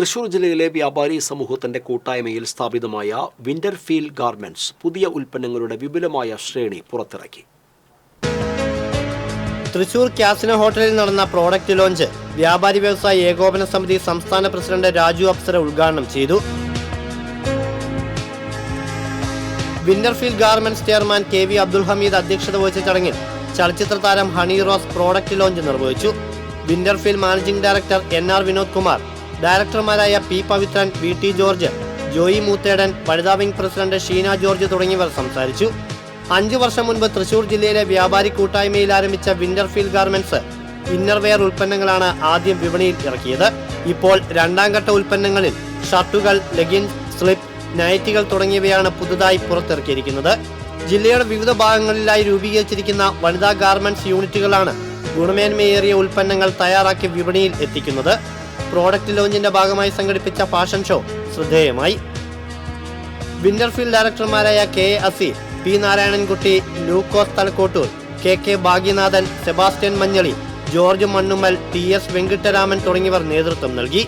തൃശൂർ ജില്ലയിലെ വ്യാപാരി സമൂഹത്തിന്റെ കൂട്ടായ്മയിൽ സ്ഥാപിതമായ വിന്റർഫീൽഡ് ഗാർമെന്റ്സ് പുതിയ ഉൽപ്പന്നങ്ങളുടെ വിപുലമായ ശ്രേണി പുറത്തിറക്കി. തൃശൂർ കാസിനോ ഹോട്ടലിൽ നടന്ന പ്രോഡക്റ്റ് ലോഞ്ച് വ്യാപാരി വ്യവസായ ഏകോപന സമിതി സംസ്ഥാന പ്രസിഡന്റ് രാജു അപ്സര ഉദ്ഘാടനം ചെയ്തു. Winterfield garments chairman KV Abdul Hameed അധ്യക്ഷത വഹിച്ച ചടങ്ങിൽ ചലച്ചിത്ര താരം ഹണി റോസ് പ്രോഡക്റ്റ് ലോഞ്ച് നിർവഹിച്ചു. Winterfield managing director NR Vinod Kumar, ഡയറക്ടർമാരായ P Pavithran, VT George, Joy Moothedan, വനിതാ വിംഗ് പ്രസിഡന്റ് ഷീന ജോർജ് തുടങ്ങിയവർ സംസാരിച്ചു. 5 വർഷം മുൻപ് തൃശൂർ ജില്ലയിലെ വ്യാപാരി കൂട്ടായ്മയിൽ ആരംഭിച്ച വിന്റർഫീൽഡ് ഗാർമെന്റ്സ് ഇന്നർവെയർ ഉൽപ്പന്നങ്ങളാണ് ആദ്യം വിപണിയിൽ ഇറക്കിയത്. ഇപ്പോൾ രണ്ടാം ഘട്ട ഉൽപ്പന്നങ്ങളിൽ ഷർട്ടുകൾ, ലെഗിൻസ്, സ്ലിപ്പ്, നൈറ്റികൾ തുടങ്ങിയവയാണ് പുതുതായി പുറത്തിറക്കിയിരിക്കുന്നത്. ജില്ലയുടെ വിവിധ ഭാഗങ്ങളിലായി രൂപീകരിച്ചിരിക്കുന്ന വനിതാ ഗാർമെന്റ്സ് യൂണിറ്റുകളാണ് ഗുണമേന്മയേറിയ ഉൽപ്പന്നങ്ങൾ തയ്യാറാക്കി വിപണിയിൽ എത്തിക്കുന്നത്. പ്രോഡക്റ്റ് ലോഞ്ചിന്റെ ഭാഗമായി സംഘടിപ്പിച്ച ഫാഷൻ ഷോ ശ്രദ്ധേയമായി. വിന്റർഫീൽഡ് ഡയറക്ടർമാരായ KA Asi, P Narayanankutty, Lukose Thalakkottoor, KK Bhagyanathan, Sebastian Manjali, George Mannummal, TS Venkitaraman തുടങ്ങിയവർ നേതൃത്വം നൽകി.